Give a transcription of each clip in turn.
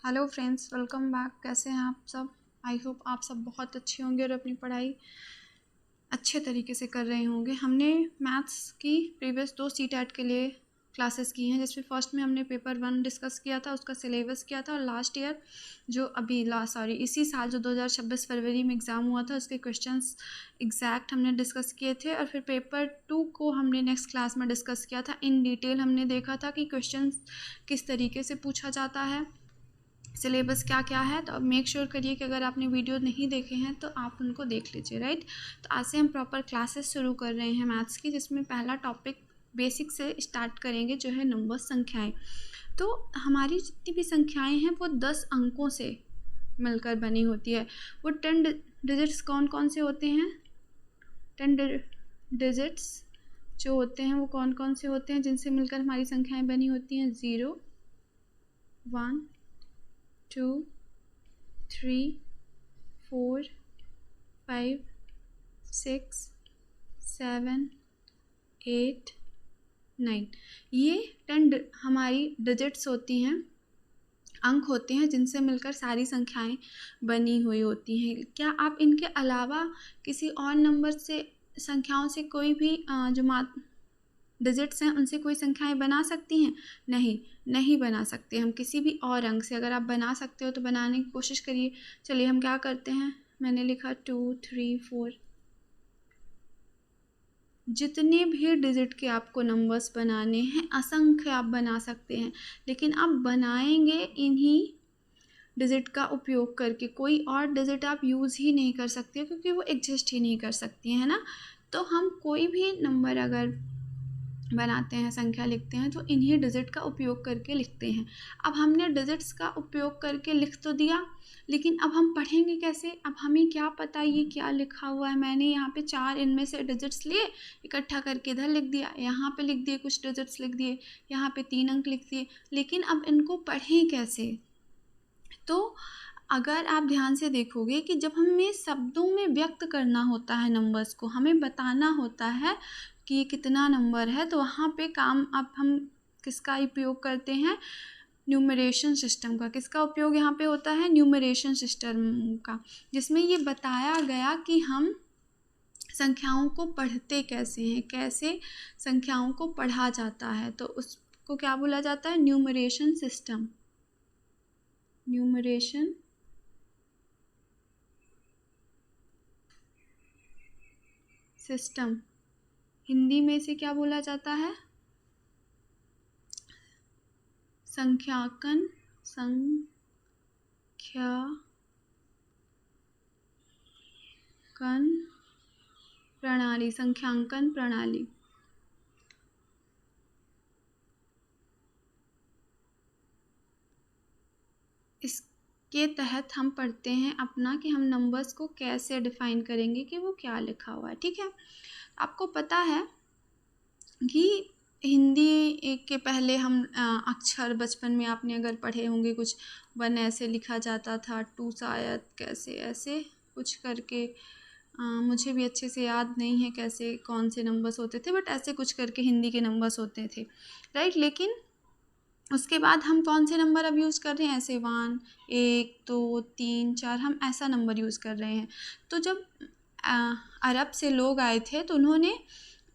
Hello friends, welcome back. कैसे हैं आप सब? आई होप आप सब बहुत अच्छे होंगे और अपनी पढ़ाई अच्छे तरीके से कर रहे होंगे। हमने मैथ्स की प्रीवियस 2 सीटेट के लिए क्लासेस की हैं, जिसमें फर्स्ट में हमने पेपर 1 डिस्कस किया था, उसका सिलेबस किया था, और लास्ट ईयर जो इसी साल जो 2026 फरवरी में एग्ज़ाम हुआ था उसके क्वेश्चंस एग्जैक्ट हमने डिस्कस किए थे। और फिर पेपर 2 को हमने नेक्स्ट क्लास में डिस्कस किया था। इन डिटेल हमने देखा था कि क्वेश्चंस किस तरीके से पूछा जाता है, सिलेबस क्या क्या है। तो अब मेक श्योर करिए कि अगर आपने वीडियो नहीं देखे हैं तो आप उनको देख लीजिए, राइट। तो आज से हम प्रॉपर क्लासेस शुरू कर रहे हैं मैथ्स की, जिसमें पहला टॉपिक बेसिक से स्टार्ट करेंगे, जो है नंबर, संख्याएं। तो हमारी जितनी भी संख्याएं हैं वो 10 अंकों से मिलकर बनी होती है। वो 10 डिजिट्स कौन कौन से होते हैं? 10 डिजिट्स जो होते हैं वो कौन कौन से होते हैं जिनसे मिलकर हमारी संख्याएं बनी होती हैं? 0, 1, 2, 3, 4, 5, 6, 7, 8, 9। ये 10 हमारी डिजिट्स होती हैं, अंक होते हैं जिनसे मिलकर सारी संख्याएं बनी हुई होती हैं। क्या आप इनके अलावा किसी और नंबर से, संख्याओं से कोई भी जो डिजिट्स हैं उनसे कोई संख्याएं बना सकती हैं? नहीं बना सकते हम किसी भी और अंक से। अगर आप बना सकते हो तो बनाने की कोशिश करिए। चलिए हम क्या करते हैं, मैंने लिखा 2, 3, 4। जितने भी डिजिट के आपको नंबर्स बनाने हैं, असंख्य आप बना सकते हैं, लेकिन आप बनाएंगे इन्हीं डिजिट का उपयोग करके। कोई और डिजिट आप यूज़ ही नहीं कर सकते, क्योंकि वो एग्जिस्ट ही नहीं कर सकती है ना। तो हम कोई भी नंबर अगर बनाते हैं, संख्या लिखते हैं, तो इन्हीं डिजिट का उपयोग करके लिखते हैं। अब हमने डिजिट्स का उपयोग करके लिख तो दिया, लेकिन अब हम पढ़ेंगे कैसे? अब हमें क्या पता ये क्या लिखा हुआ है। मैंने यहाँ पे 4 इनमें से डिजिट्स लिए, इकट्ठा करके इधर लिख दिया, यहाँ पे लिख दिए, कुछ डिजिट्स लिख दिए, यहाँ पे 3 अंक लिख दिए, लेकिन अब इनको पढ़ें कैसे? तो अगर आप ध्यान से देखोगे कि जब हमें शब्दों में व्यक्त करना होता है नंबर्स को, हमें बताना होता है कि कितना नंबर है, तो वहाँ पे काम अब हम किसका उपयोग करते हैं? न्यूमरेशन सिस्टम का। किसका उपयोग यहाँ पे होता है? न्यूमरेशन सिस्टम का, जिसमें ये बताया गया कि हम संख्याओं को पढ़ते कैसे हैं, कैसे संख्याओं को पढ़ा जाता है। तो उसको क्या बोला जाता है? Numeration system. Numeration system Hindi में से क्या बोला जाता है? संख्यांकन प्रणाली। संख्यांकन प्रणाली। इसके तहत हम पढ़ते हैं अपना कि हम नंबर्स को कैसे डिफाइन करेंगे कि वो क्या लिखा हुआ है, ठीक है। आपको पता है कि हिंदी के पहले हम अक्षर, बचपन में आपने अगर पढ़े होंगे, कुछ 1 ऐसे लिखा जाता था, 2 शायद कैसे ऐसे कुछ करके, मुझे भी अच्छे से याद नहीं है कैसे कौन से नंबर्स होते थे, बट ऐसे कुछ करके हिंदी के नंबर्स होते थे, राइट। लेकिन उसके बाद हम कौन से नंबर अब यूज़ कर रहे हैं? ऐसे 1, 1, 2, 3, 4, हम ऐसा नंबर यूज़ कर रहे हैं। तो जब अरब से लोग आए थे तो उन्होंने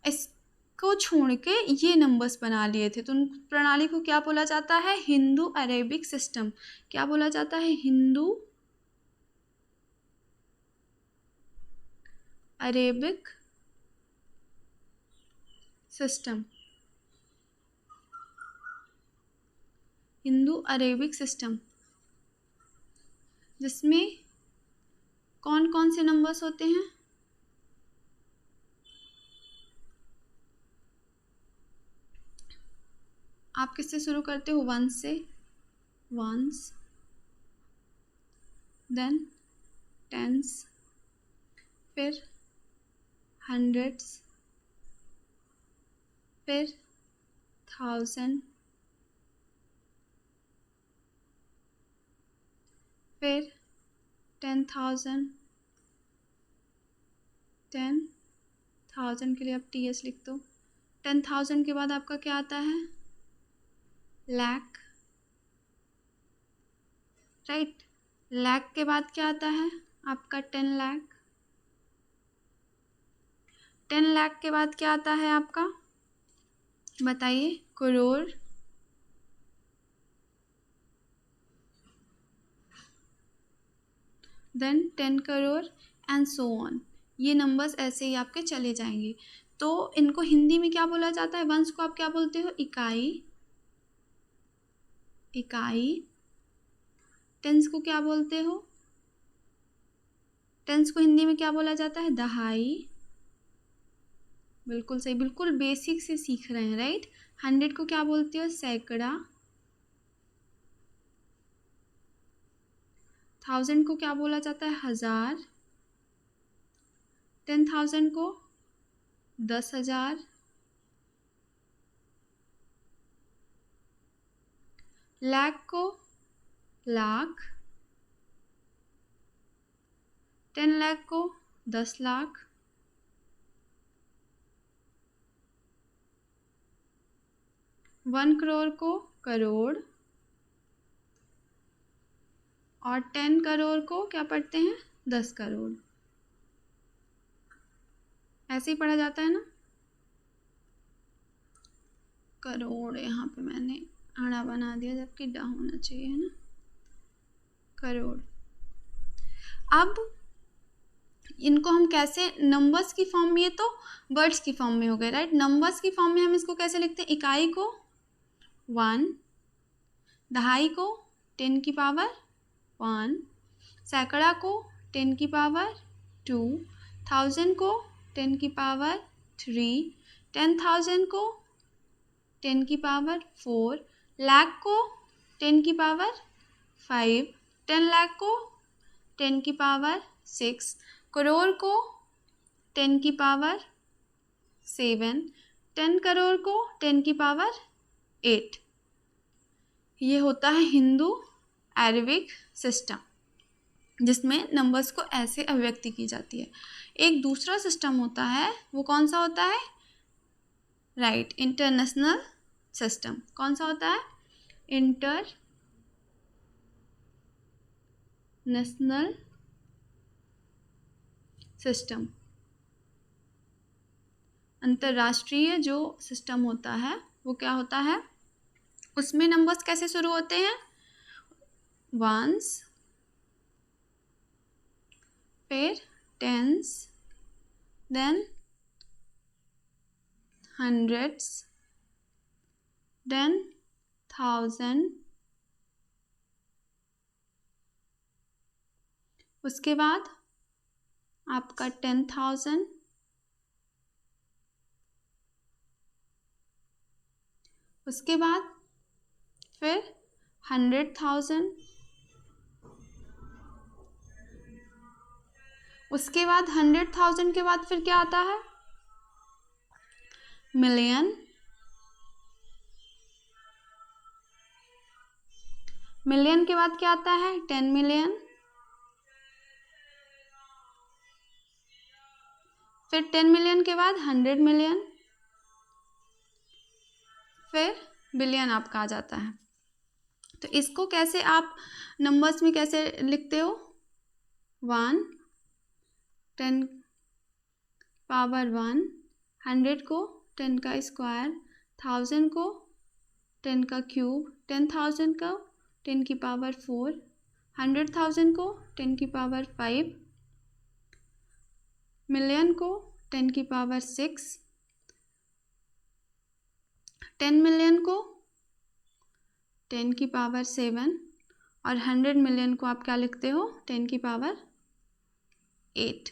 इसको छोड़ के ये नंबर्स बना लिए थे। तो उन प्रणाली को क्या बोला जाता है? Hindu Arabic system. क्या बोला जाता है? Hindu Arabic system. Hindu Arabic system, जिसमें कौन कौन से नंबर्स होते हैं? आप किससे शुरू करते हो? 1 से। वंस, देन टेंस, फिर हंड्रेड्स, फिर 1000, फिर 10,000। 10,000 के लिए आप TS लिख दो। 10,000 के बाद आपका क्या आता है? लाख, राइट। लाख के बाद क्या आता है आपका 10 लाख। 10 लाख के बाद क्या आता है आपका, बताइए, crore. Then 10 crore and so on. ये नंबर्स ऐसे ही आपके चले जाएंगे। तो इनको हिंदी में क्या बोला जाता है, वंश को आप क्या बोलते हो, इकाई। इकाई। टेंस को क्या बोलते हो, टेंस को हिंदी में क्या बोला जाता है, दहाई। बिल्कुल सही, बिल्कुल बेसिक से सीख रहे हैं, राइट। 100 को क्या बोलते हो, सैकड़ा। 1000 को क्या बोला जाता है, हजार। 10,000 को 10,000। लाख को लाख। 10 लाख को 10 लाख। 1 करोड़ को करोड़। और 10 करोड़ को क्या पढ़ते हैं, 10 करोड़। ऐसे ही पढ़ा जाता है ना। करोड़ यहाँ पे मैंने आड़ा बना दिया, जबकि डा होना चाहिए, है ना, करोड़। अब इनको हम कैसे, नंबर्स की फॉर्म में, ये तो वर्ड्स की फॉर्म में हो गए, राइट। नंबर्स की फॉर्म में हम इसको कैसे लिखते हैं, इकाई को 1, दहाई को 10 की पावर 1, सैकड़ा को 10 की पावर 2, 1000 को 10 की पावर 3, 10,000 को 10 की पावर 4, लाख को 10 की पावर 5, 10 लाख को 10 की पावर 6, करोड़ को 10 की पावर 7, 10 करोड़ को 10 की पावर 8। ये होता है हिंदू अरेबिक सिस्टम, जिसमें नंबर्स को ऐसे अभिव्यक्ति की जाती है। एक दूसरा सिस्टम होता है, वो कौन सा होता है, राइट, इंटरनेशनल सिस्टम। कौन सा होता है, इंटरनेशनल सिस्टम। अंतर्राष्ट्रीय जो सिस्टम होता है वो क्या होता है, उसमें नंबर्स कैसे शुरू होते हैं, वंस, फिर टेंस, देन हंड्रेड्स, देन 1000, उसके बाद आपका 10,000, उसके बाद फिर 100,000, उसके बाद 100,000 के बाद फिर क्या आता है, मिलियन। मिलियन के बाद क्या आता है, 10 मिलियन। फिर 10 मिलियन के बाद 100 मिलियन, फिर बिलियन आपका आ जाता है। तो इसको कैसे आप नंबर्स में कैसे लिखते हो, 1, 10 पावर 1, 100 को 10 का स्क्वायर, 1000 को 10 का क्यूब, 10,000 को 10 की पावर 4, 100,000 को 10 की पावर 5, मिलियन को 10 की पावर 6, 10 मिलियन को 10 की पावर 7, और 100 मिलियन को आप क्या लिखते हो, 10 की पावर 8।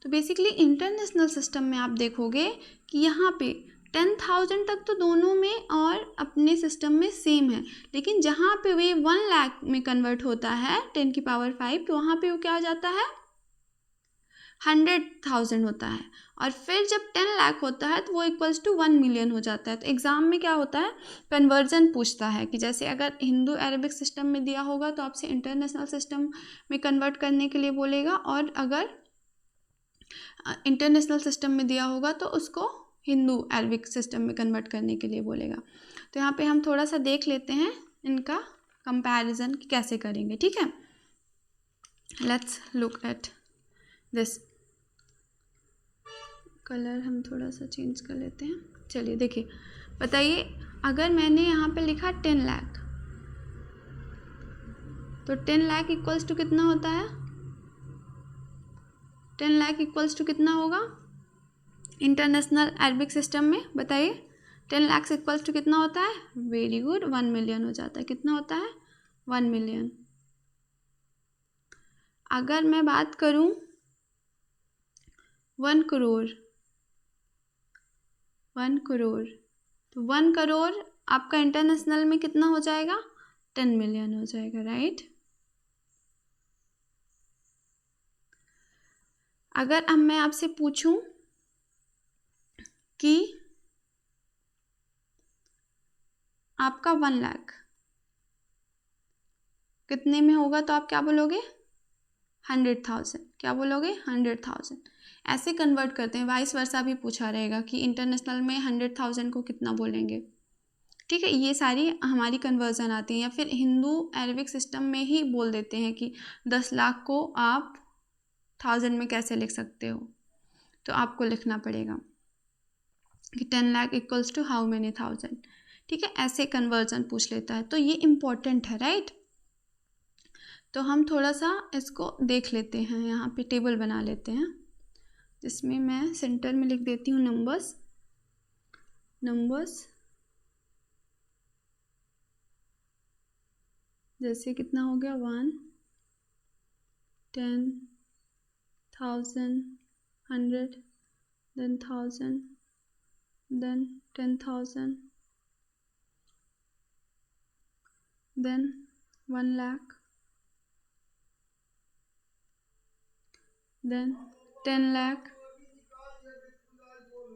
तो बेसिकली इंटरनेशनल सिस्टम में आप देखोगे कि यहाँ पे 10,000 तक तो दोनों में और अपने सिस्टम में सेम है, लेकिन जहाँ पे वे 1 लाख में कन्वर्ट होता है 10 की पावर 5, तो वहाँ पे वो क्या हो जाता है, 100,000 होता है। और फिर जब 10 लाख होता है तो वो इक्वल्स टू 1 मिलियन हो जाता है। तो एग्ज़ाम में क्या होता है, कन्वर्जन पूछता है कि जैसे अगर हिंदू अरेबिक सिस्टम में दिया होगा तो आपसे इंटरनेशनल सिस्टम में कन्वर्ट करने के लिए बोलेगा, और अगर इंटरनेशनल सिस्टम में दिया होगा तो उसको हिंदू अरेबिक सिस्टम में कन्वर्ट करने के लिए बोलेगा। तो यहाँ पे हम थोड़ा सा देख लेते हैं इनका कंपैरिजन कैसे करेंगे, ठीक है। Let's look at this. Colour हम थोड़ा सा चेंज कर लेते हैं। चलिए देखिए, बताइए अगर मैंने यहाँ पे लिखा 10 लाख, तो 10 लाख इक्वल्स टू कितना होता है? 10 लाख इक्वल्स टू कितना होगा इंटरनेशनल अरबिक सिस्टम में? बताइए 10 लाख इक्वल्स टू कितना होता है? वेरी गुड, 1 मिलियन हो जाता है। कितना होता है? 1 मिलियन। अगर मैं बात करूं 1 करोड़, 1 करोड़, तो 1 करोड़ आपका इंटरनेशनल में कितना हो जाएगा? 10 मिलियन हो जाएगा, राइट। अगर अब मैं आपसे पूछूं कि आपका 1 लाख कितने में होगा, तो आप क्या बोलोगे? 100,000। क्या बोलोगे? 100,000। ऐसे कन्वर्ट करते हैं, वाइस वर्सा भी पूछा रहेगा कि इंटरनेशनल में 100,000 को कितना बोलेंगे, ठीक है। ये सारी हमारी कन्वर्जन आती हैं, या फिर हिंदू अरबिक सिस्टम में ही बोल देते हैं कि 10 लाख को आप 1000 में कैसे लिख सकते हो, तो आपको लिखना पड़ेगा कि 10 lakh equals to how many thousand, ठीक है। ऐसे कन्वर्जन पूछ लेता है, तो ये इम्पोर्टेंट है, राइट। तो हम थोड़ा सा इसको देख लेते हैं, यहाँ पे टेबल बना लेते हैं, जिसमें मैं सेंटर में लिख देती हूँ नंबर्स। जैसे कितना हो गया? 1, 10, 1000, 100, then 1000, then 10,000, then 1 lakh, then 10 lakh.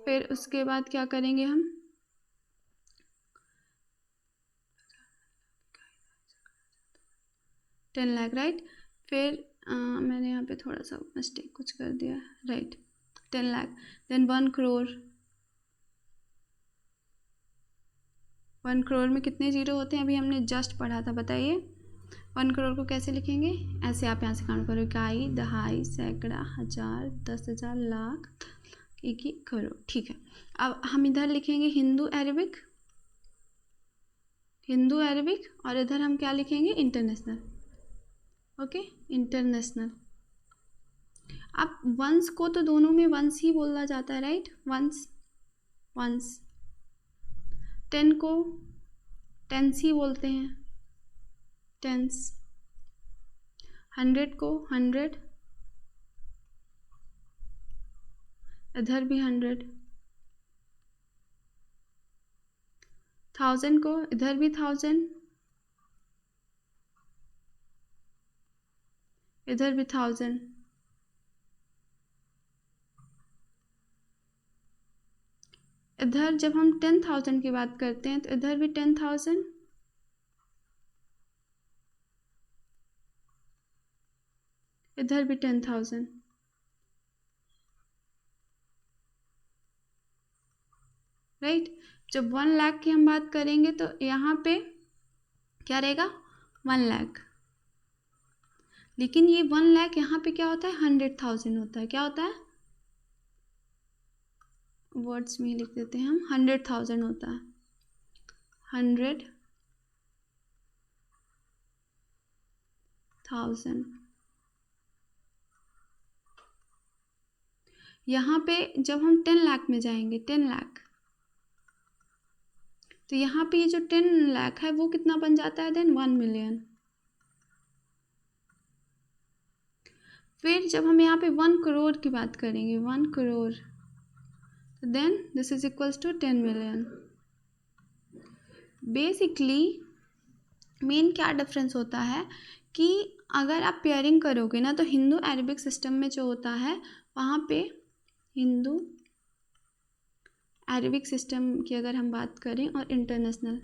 फिर उसके बाद क्या करेंगे हम? Ten lakh, right. फिर मैंने यहाँ पे थोड़ा सा मिस्टेक कुछ कर दिया, राइट। 10 लाख, देन 1 करोड़। 1 करोड़ में कितने जीरो होते हैं? अभी हमने जस्ट पढ़ा था, बताइए 1 करोड़ को कैसे लिखेंगे? ऐसे आप यहाँ से काउंट करो, इकाई, दहाई, सैकड़ा, हजार, 10,000, लाख, 1 करोड़, ठीक है। अब हम इधर लिखेंगे हिंदू अरबिक, और इधर हम क्या लिखेंगे? International, okay, international. अब वंस को तो दोनों में वंस ही बोला जाता है, राइट, वंस। 10 को टेंस ही बोलते हैं, टेंस। 100 को 100, इधर भी 100। 1000 को इधर भी 1000, इधर भी 1000। इधर जब हम 10,000 की बात करते हैं, तो इधर भी 10,000, इधर भी 10,000, राइट। जब 1 लाख की हम बात करेंगे, तो यहाँ पे क्या रहेगा? 1 लाख। लेकिन ये 1 लाख यहाँ पे क्या होता है? 100,000 होता है। क्या होता है? वर्ड्स में लिख देते हैं हम, 100,000 होता है। 100,000। यहाँ पे जब हम 10 लाख में जाएंगे, 10 लाख, तो यहाँ पे ये जो 10 लाख है वो कितना बन जाता है? Then 1 million. फिर जब हम यहाँ पे 1 करोड़ की बात करेंगे, 1 करोड़, तो then this is equals to 10 million. Basically main क्या डिफरेंस होता है कि अगर आप पेयरिंग करोगे ना, तो हिंदू अरबिक सिस्टम में जो होता है, वहाँ पे हिंदू अरबिक सिस्टम की अगर हम बात करें, और इंटरनेशनल,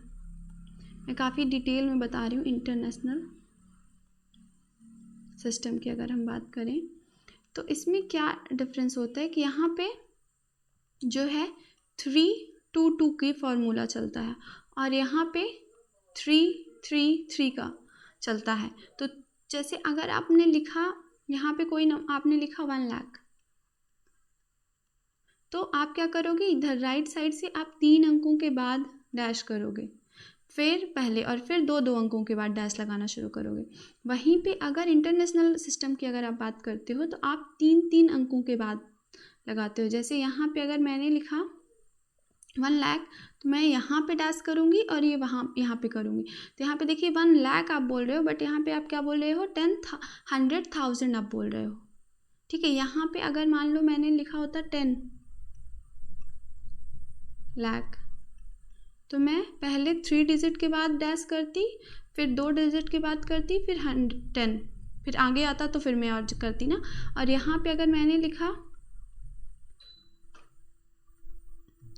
मैं काफ़ी डिटेल में बता रही हूँ, इंटरनेशनल सिस्टम की अगर हम बात करें, तो इसमें क्या डिफरेंस होता है कि यहाँ पे जो है 3-2-2 की फॉर्मूला चलता है, और यहाँ पे 3 3 का चलता है। तो जैसे अगर आपने लिखा यहाँ पे आपने लिखा 1 लाख, तो आप क्या करोगे, इधर राइट साइड से आप 3 अंकों के बाद डैश करोगे, फिर पहले और फिर 2 अंकों के बाद डैश लगाना शुरू करोगे। वहीं पे अगर इंटरनेशनल सिस्टम की अगर आप बात करते हो तो आप 3 अंकों के बाद लगाते हो। जैसे यहाँ पे अगर मैंने लिखा 1 लाख, तो मैं यहाँ पे डैश करूँगी और ये यहाँ पे करूँगी। तो यहाँ पे देखिए 1 लाख आप बोल रहे हो, बट यहाँ पे आप क्या बोल रहे हो, 100,000 आप बोल रहे हो। ठीक है, यहाँ पे अगर मान लो मैंने लिखा होता 10 लाख, तो मैं पहले 3 डिजिट के बाद डैश करती, फिर 2 डिजिट के बाद करती, फिर 10, फिर आगे आता तो फिर मैं और करती ना। और यहाँ पे अगर मैंने लिखा,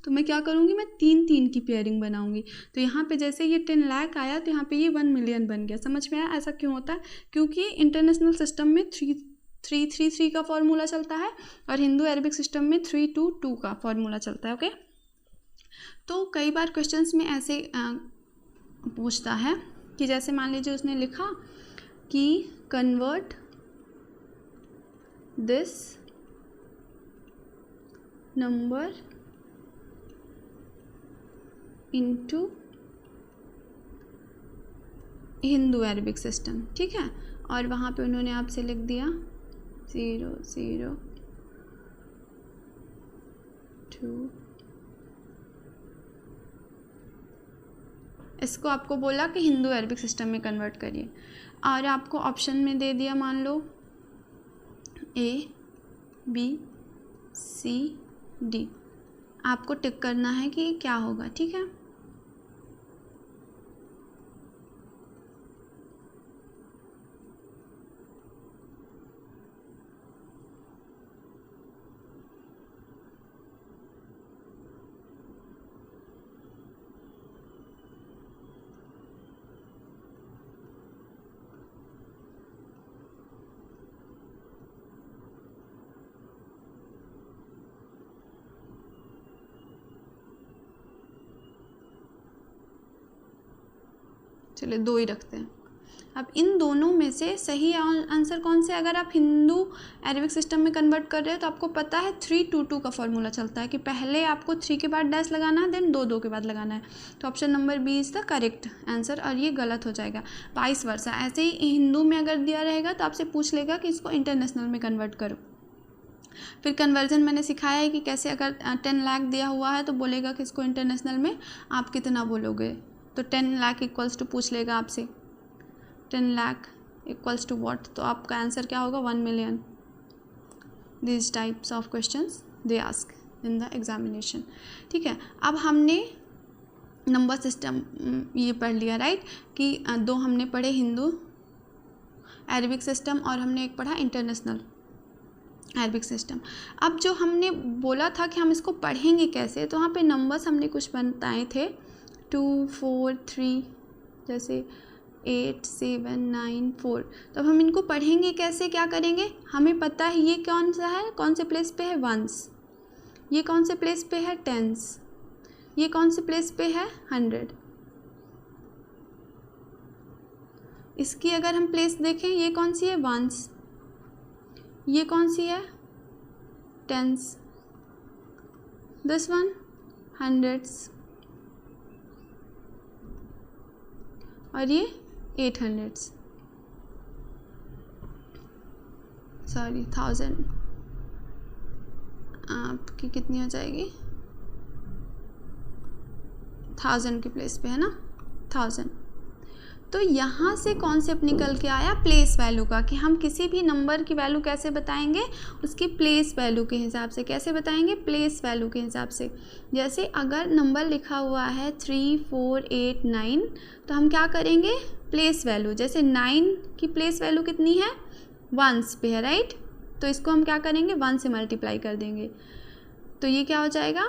तो मैं क्या करूँगी, मैं 3 की पेयरिंग बनाऊँगी। तो यहाँ पे जैसे ये 10 लाख आया तो यहाँ पे ये 1 मिलियन बन गया। समझ में आया ऐसा क्यों होता है? क्योंकि इंटरनेशनल सिस्टम में 3 का फॉर्मूला चलता है और हिंदू अरबिक सिस्टम में 3-2 का फॉर्मूला चलता है। ओके, तो कई बार क्वेश्चंस में ऐसे पूछता है कि जैसे मान लीजिए उसने लिखा कि convert this number into Hindu Arabic system. ठीक है, और वहाँ पे उन्होंने आपसे लिख दिया 002। इसको आपको बोला कि हिंदू अरबिक सिस्टम में कन्वर्ट करिए, और आपको ऑप्शन में दे दिया मान लो A, B, C, D। आपको टिक करना है कि क्या होगा। ठीक है, चलिए 2 ही रखते हैं। अब इन दोनों में से सही आंसर कौन से? अगर आप हिंदू अरबिक सिस्टम में कन्वर्ट कर रहे हो तो आपको पता है 3-2 का फॉर्मूला चलता है कि पहले आपको 3 के बाद डैश लगाना है, देन 2 के बाद लगाना है। तो option number B is the correct answer, और ये गलत हो जाएगा। वाइस वर्सा, ऐसे ही हिंदू में अगर दिया रहेगा तो आपसे पूछ लेगा कि इसको इंटरनेशनल में कन्वर्ट करो। फिर कन्वर्जन मैंने सिखाया है कि कैसे, अगर 10 लाख दिया हुआ है तो बोलेगा कि इसको इंटरनेशनल में आप कितना बोलोगे। तो 10 लाख इक्वल्स टू पूछ लेगा आपसे 10 लाख इक्वल्स टू व्हाट, तो आपका आंसर क्या होगा 1 million. This types of questions they ask in the examination. ठीक है, अब हमने नंबर सिस्टम ये पढ़ लिया, राइट, कि 2 हमने पढ़े हिंदू अरबिक सिस्टम और हमने एक पढ़ा इंटरनेशनल अरबिक सिस्टम। अब जो हमने बोला था कि हम इसको पढ़ेंगे कैसे, तो वहाँ पे नंबर्स हमने कुछ बताए थे 2, 4, 3, जैसे 8, 7, 9, 4। तो अब हम इनको पढ़ेंगे कैसे, क्या करेंगे? हमें पता है ये कौन सा है, कौन से प्लेस पे है 1s, ये कौन से प्लेस पे है 10s, ये कौन से प्लेस पे है 100। इसकी अगर हम प्लेस देखें, ये कौन सी है 1s, ये कौन सी है 10s, दिस वन 100s, और ये 800s, सॉरी 1000। आपकी कितनी हो जाएगी 1000 की प्लेस पे है ना 1000। तो यहाँ से कॉन्सेप्ट निकल के आया प्लेस वैल्यू का, कि हम किसी भी नंबर की वैल्यू कैसे बताएंगे, उसकी प्लेस वैल्यू के हिसाब से। कैसे बताएंगे? प्लेस वैल्यू के हिसाब से। जैसे अगर नंबर लिखा हुआ है 3, 4, 8, 9, तो हम क्या करेंगे? प्लेस वैल्यू, जैसे 9 की प्लेस वैल्यू कितनी है 1s पे है, राइट, तो इसको हम क्या करेंगे 1 से मल्टीप्लाई कर देंगे, तो ये क्या हो जाएगा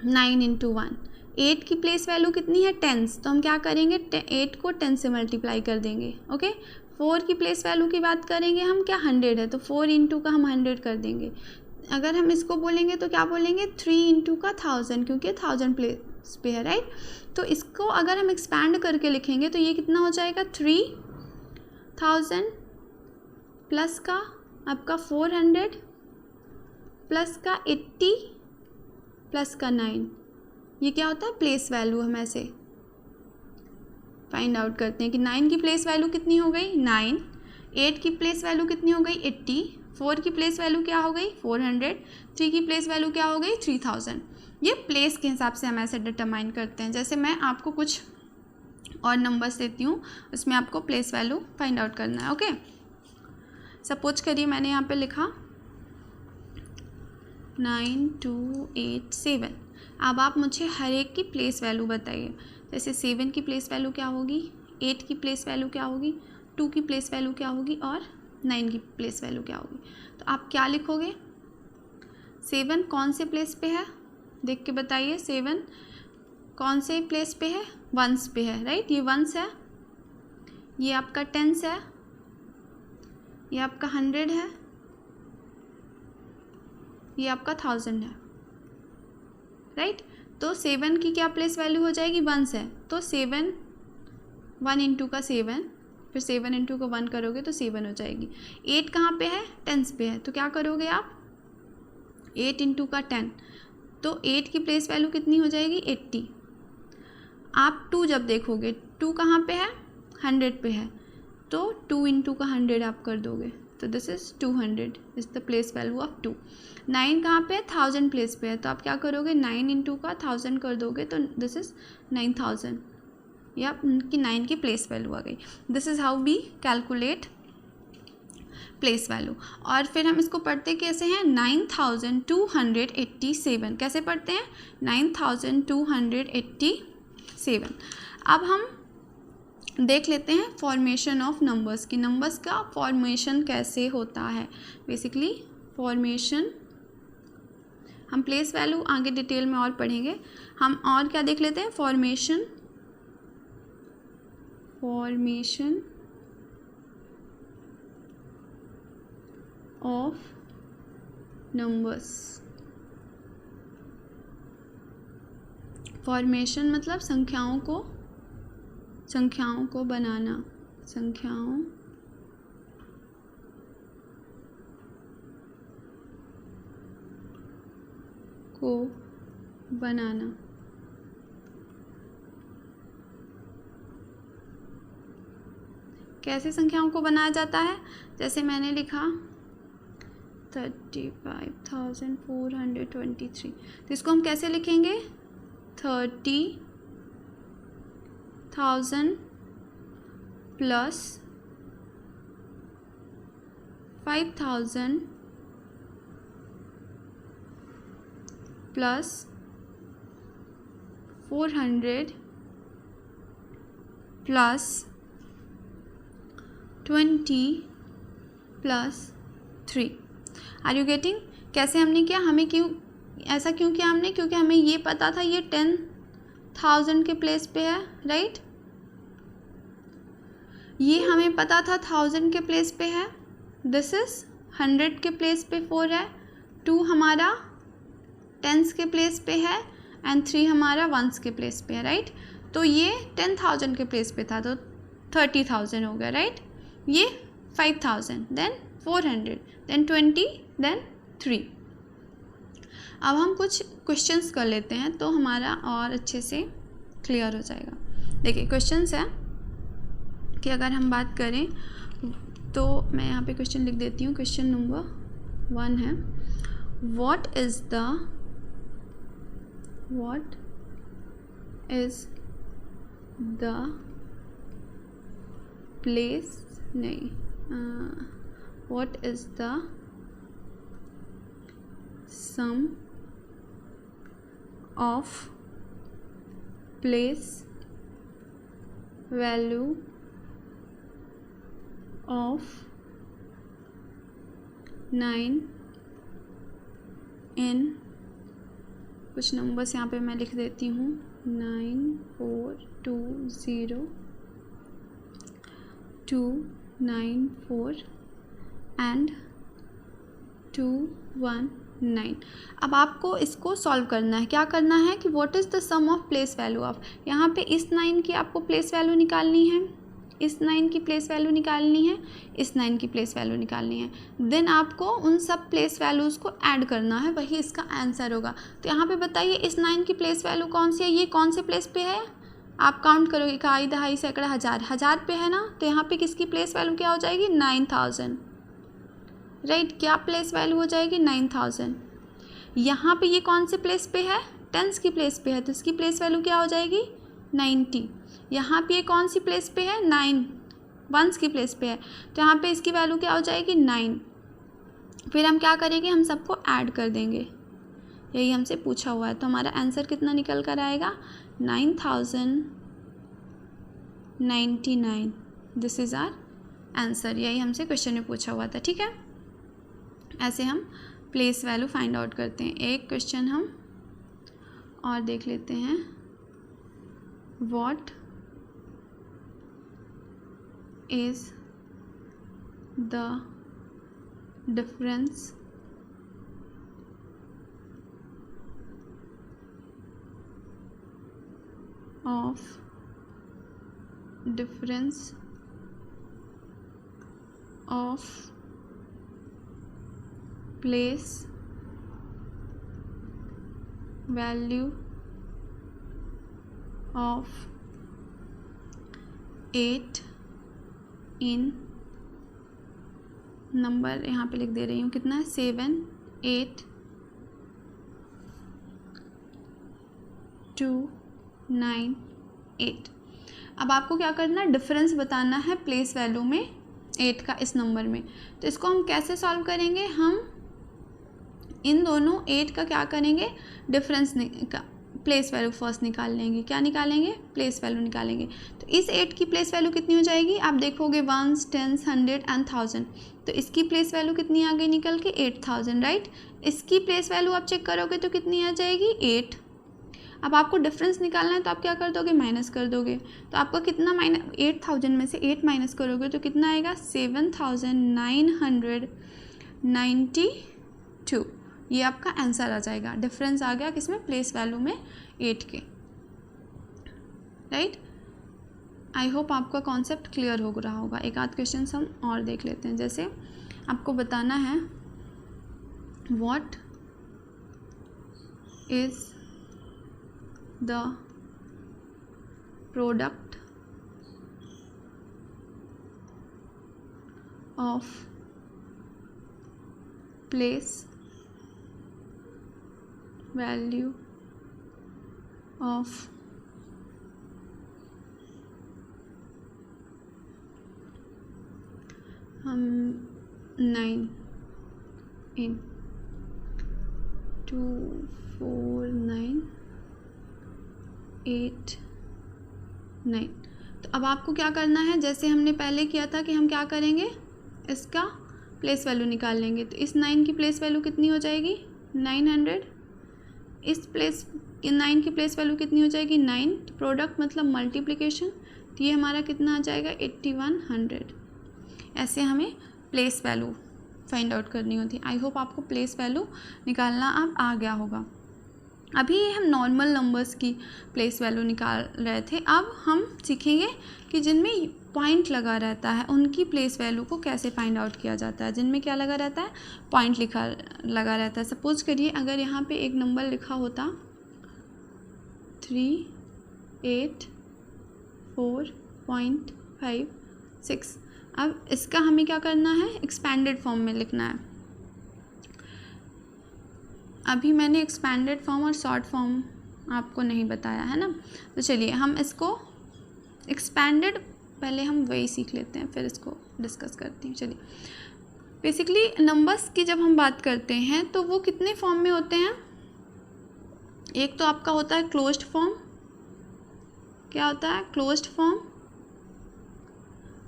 9 × 1। 8 की प्लेस वैल्यू कितनी है 10s, तो हम क्या करेंगे 8 को 10 से मल्टीप्लाई कर देंगे। ओके, 4 की प्लेस वैल्यू की बात करेंगे हम, क्या 100 है, तो 4 × का हम 100 कर देंगे। अगर हम इसको बोलेंगे तो क्या बोलेंगे 3 × का 1000, क्योंकि 1000 पे है, राइट। तो इसको अगर हम एक्सपैंड करके लिखेंगे तो ये कितना हो जाएगा, 3000 प्लस का आपका 400 प्लस का 80 प्लस का 9, ये क्या होता है, प्लेस वैल्यू। हम ऐसे फाइंड आउट करते हैं कि 9 की प्लेस वैल्यू कितनी हो गई, 9, 8 की प्लेस वैल्यू कितनी हो गई, 80, 4 की प्लेस वैल्यू क्या हो गई, 400, 3 की प्लेस वैल्यू क्या हो गई, 3000। ये प्लेस के हिसाब से हम ऐसे डिटरमाइन करते हैं। जैसे मैं आपको कुछ और नंबर्स देती हूँ, उसमें आपको प्लेस वैल्यू फाइंड आउट करना है। ओके, सपोज करिए मैंने यहाँ पे लिखा 9287। अब आप मुझे हर एक की प्लेस वैल्यू बताइए। जैसे 7 की प्लेस वैल्यू क्या होगी, 8 की प्लेस वैल्यू क्या होगी, 2 की प्लेस वैल्यू क्या होगी और 9 की प्लेस वैल्यू क्या होगी। तो आप क्या लिखोगे, 7 कौन से प्लेस पे है, देख के बताइए। 7 कौन से प्लेस पे है, वंस पे है, राइट। ये वंस है, ये आपका टेंस है, ये आपका 100 है, ये आपका 1000 है, राइट। तो 7 की क्या प्लेस वैल्यू हो जाएगी, वंस है, तो 7 1 इंटू का 7, फिर 7 इंटू का 1 करोगे तो 7 हो जाएगी। 8 कहाँ पे है, टेंस पे है, तो क्या करोगे आप, 8 इंटू का 10, तो 8 की प्लेस वैल्यू कितनी हो जाएगी, 80। आप 2 जब देखोगे, 2 कहाँ पे है, 100 पे है, तो 2 इंटू का 100 आप कर दोगे, तो this is 200 is the place value of 2। 9 कहाँ पे है, 1000 प्लेस पे है, तो आप क्या करोगे, 9 इंटू का 1000 कर दोगे, तो दिस इज़ 9000, या उनकी 9 की प्लेस वैल्यू आ गई। This is how we calculate place value. और फिर हम इसको पढ़ते कैसे हैं, 9287। कैसे पढ़ते हैं, 9287। अब हम देख लेते हैं फॉर्मेशन ऑफ नंबर्स की, नंबर्स का फॉर्मेशन कैसे होता है। बेसिकली फॉर्मेशन, हम प्लेस वैल्यू आगे डिटेल में और पढ़ेंगे। हम और क्या देख लेते हैं, फॉर्मेशन ऑफ नंबर्स। फॉर्मेशन मतलब संख्याओं को बनाना, संख्याओं को बनाना। कैसे संख्याओं को बनाया जाता है, जैसे मैंने लिखा 35,423, तो इसको हम कैसे लिखेंगे, 30,000 plus 5,000 plus 400 plus 20 plus 3। Are you getting. कैसे हमने किया, हमें क्यों ऐसा क्यों किया हमने, क्योंकि हमें ये पता था ये 10,000 के प्लेस पे है, राइट। ये हमें पता था 1000 के प्लेस पे है, दिस इज 100 के प्लेस पे 4 है, 2 हमारा टेंस के प्लेस पे है एंड 3 हमारा वंस के प्लेस पे है, राइट। तो ये 10,000 के प्लेस पे था, तो 30,000 हो गया, राइट। ये 5,000, देन 400, देन 20, देन 3। अब हम कुछ क्वेश्चंस कर लेते हैं तो हमारा और अच्छे से क्लियर हो जाएगा। देखिए क्वेश्चंस है कि अगर हम बात करें तो मैं यहाँ पे क्वेश्चन लिख देती हूँ। क्वेश्चन नंबर 1 है, what is the place, नहीं, what is the sum of place value of 9 in, कुछ नंबर्स यहाँ पे मैं लिख देती हूँ, 9420 294 and 21 9। अब आपको इसको सॉल्व करना है। क्या करना है कि what is the sum of place value of, यहाँ पे इस 9 की आपको प्लेस वैल्यू निकालनी है, इस 9 की प्लेस वैल्यू निकालनी है, इस 9 की प्लेस वैल्यू निकालनी है। देन आपको उन सब प्लेस वैल्यूज़ को ऐड करना है, वही इसका आंसर होगा। तो यहाँ पे बताइए इस 9 की प्लेस वैल्यू कौन सी है, ये कौन से प्लेस पे है, आप काउंट करोगे, इकाई, दहाई, सैकड़ा, हज़ार, हज़ार पे है ना, तो यहाँ पे किसकी प्लेस वैल्यू क्या हो जाएगी, 9000, राइट। क्या प्लेस वैल्यू हो जाएगी, 9000। यहाँ पे ये कौन से प्लेस पे है, टेंस की प्लेस पे है, तो इसकी प्लेस वैल्यू क्या हो जाएगी, 90। यहाँ पे ये कौन सी प्लेस पे है, 9, वंस की प्लेस पे है, तो यहाँ पे इसकी वैल्यू क्या हो जाएगी, 9। फिर हम क्या करेंगे, हम सबको ऐड कर देंगे, यही हमसे पूछा हुआ है। तो हमारा आंसर कितना निकल कर आएगा, 9099। दिस इज़ आर आंसर, यही हमसे क्वेश्चन में पूछा हुआ था, ठीक है। ऐसे हम प्लेस वैल्यू फाइंड आउट करते हैं। एक क्वेश्चन हम और देख लेते हैं, what is the difference of place value of 8 in number यहाँ पे लिख दे रही हूँ, कितना है, 7 8 2 9 8। अब आपको क्या करना है, डिफरेंस बताना है प्लेस वैल्यू में 8 का इस नंबर में। तो इसको हम कैसे सॉल्व करेंगे, हम इन दोनों 8 का क्या करेंगे, डिफरेंस का प्लेस वैल्यू फर्स्ट निकाल लेंगे। क्या निकालेंगे, प्लेस वैल्यू निकालेंगे। तो इस 8 की प्लेस वैल्यू कितनी हो जाएगी, आप देखोगे 1s 10s 100 एंड 1000, तो इसकी प्लेस वैल्यू कितनी आ गई निकल के, 8000, राइट। इसकी प्लेस वैल्यू आप चेक करोगे तो कितनी आ जाएगी, 8। अब आपको डिफरेंस निकालना है तो आप क्या कर दोगे, माइनस कर दोगे। तो आपका कितना, 8000 में से 8 माइनस करोगे तो कितना आएगा, 7992। ये आपका आंसर आ जाएगा। डिफरेंस आ गया किसमें, प्लेस वैल्यू में 8 के, राइट। आई होप आपका कॉन्सेप्ट क्लियर हो रहा होगा। एक आध क्वेश्चन हम और देख लेते हैं। जैसे आपको बताना है, what is the product of place value of 9 in 2 4 9 8 9। तो अब आपको क्या करना है, जैसे हमने पहले किया था कि हम क्या करेंगे, इसका प्लेस वैल्यू निकाल लेंगे। तो इस 9 की प्लेस वैल्यू कितनी हो जाएगी, 900। इस 9 की प्लेस वैल्यू कितनी हो जाएगी, 9। प्रोडक्ट मतलब मल्टीप्लिकेशन, तो ये हमारा कितना आ जाएगा, 8100। ऐसे हमें प्लेस वैल्यू फाइंड आउट करनी होती है। आई होप आपको प्लेस वैल्यू निकालना अब आ गया होगा। अभी हम नॉर्मल नंबर्स की प्लेस वैल्यू निकाल रहे थे, अब हम सीखेंगे कि जिनमें पॉइंट लगा रहता है उनकी प्लेस वैल्यू को कैसे फाइंड आउट किया जाता है। जिनमें क्या लगा रहता है, पॉइंट लगा रहता है। सपोज करिए अगर यहाँ पे एक नंबर लिखा होता 384.56। अब इसका हमें क्या करना है, एक्सपैंडेड फॉर्म में लिखना है। अभी मैंने एक्सपैंडेड फॉर्म और शॉर्ट फॉर्म आपको नहीं बताया है ना, तो चलिए हम इसको एक्सपैंडेड पहले हम वही सीख लेते हैं, फिर इसको डिस्कस करती हूँ। चलिए, बेसिकली नंबर्स की जब हम बात करते हैं तो वो कितने फॉर्म में होते हैं। एक तो आपका होता है क्लोज्ड फॉर्म। क्या होता है, क्लोज्ड फॉर्म,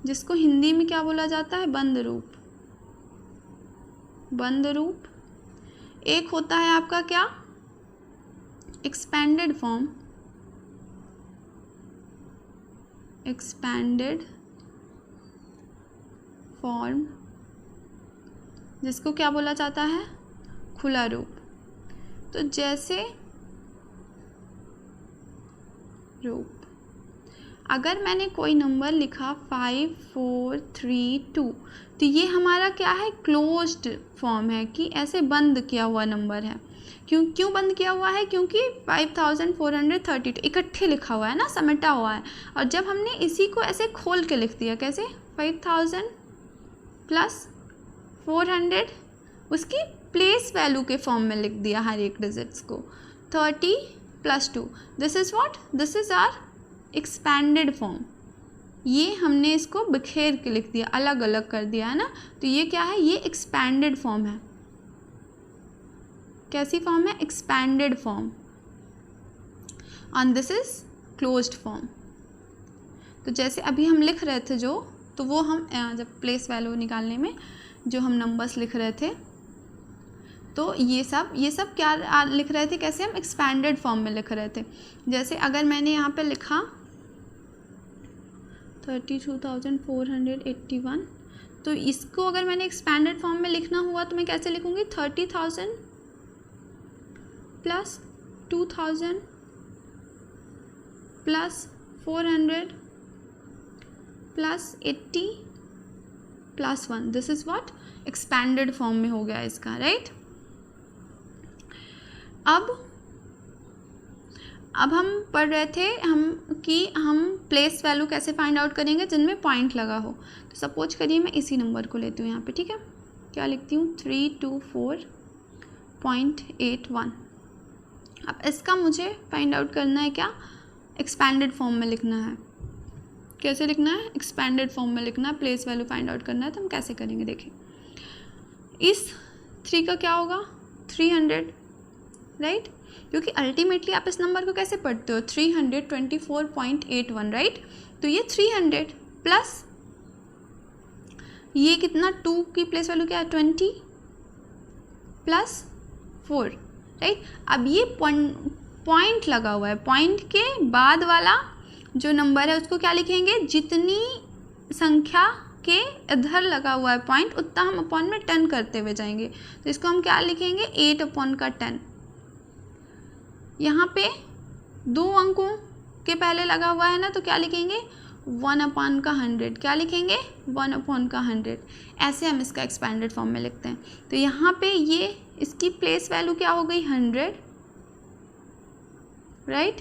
जिसको हिंदी में क्या बोला जाता है, बंद रूप। बंद रूप। एक होता है आपका क्या, एक्सपैंडेड फॉर्म। एक्सपैंडेड फॉर्म जिसको क्या बोला जाता है, खुला रूप। तो जैसे रूप, अगर मैंने कोई नंबर लिखा 5432, तो ये हमारा क्या है, क्लोज्ड फॉर्म है कि ऐसे बंद किया हुआ नंबर है। क्यों बंद किया हुआ है? क्योंकि 5432 इकट्ठे लिखा हुआ है ना, समेटा हुआ है। और जब हमने इसी को ऐसे खोल के लिख दिया, कैसे 5000 प्लस 400, उसकी प्लेस वैल्यू के फॉर्म में लिख दिया हर एक डिजिट्स को, 30 + 2, this is what, this is our expanded form. ये हमने इसको बिखेर के लिख दिया, अलग अलग कर दिया है ना, तो ये क्या है, ये एक्सपैंडेड फॉर्म है। कैसी फॉर्म है? Expanded form. और दिस इज क्लोज्ड फॉर्म। तो जैसे अभी हम लिख रहे थे जो, तो वो हम जब प्लेस वैल्यू निकालने में जो हम नंबर्स लिख रहे थे, तो ये सब क्या लिख रहे थे, कैसे हम एक्सपैंडेड फॉर्म में लिख रहे थे। जैसे अगर मैंने यहाँ पे लिखा 32,481, तो इसको अगर मैंने एक्सपैंडेड फॉर्म में लिखना हुआ तो मैं कैसे लिखूँगी, 30,000 plus 2,000 plus 400 plus 80 plus 1, this is what, expanded form में हो गया इसका, राइट। अब हम पढ़ रहे थे हम प्लेस वैल्यू कैसे फाइंड आउट करेंगे जिनमें पॉइंट लगा हो। तो सपोज करिए मैं इसी नंबर को लेती हूँ यहाँ पे, ठीक है। क्या लिखती हूँ, 324.81। अब इसका मुझे फाइंड आउट करना है, क्या, एक्सपैंडेड फॉर्म में लिखना है। कैसे लिखना है, एक्सपैंडेड फॉर्म में लिखना है। प्लेस वैल्यू फाइंड आउट करना है, तो हम कैसे करेंगे, देखिए। इस 3 का क्या होगा, 300, राइट। क्योंकि अल्टीमेटली आप इस नंबर को कैसे पढ़ते हो, 324.81, राइट। तो ये 300 प्लस ये कितना, 2 की प्लेस वैल्यू क्या है, 20 प्लस 4, राइट। अब ये पॉइंट लगा हुआ है, पॉइंट के बाद वाला जो नंबर है उसको क्या लिखेंगे, जितनी संख्या के इधर लगा हुआ है पॉइंट, उतना हम अपॉन में 10 करते हुए जाएंगे। तो इसको हम क्या लिखेंगे, 8/10। यहाँ पे 2 अंकों के पहले लगा हुआ है ना, तो क्या लिखेंगे, 1/100। क्या लिखेंगे, 1/100। ऐसे हम इसका एक्सपैंडेड फॉर्म में लिखते हैं। तो यहाँ पे ये इसकी प्लेस वैल्यू क्या हो गई, 100, राइट।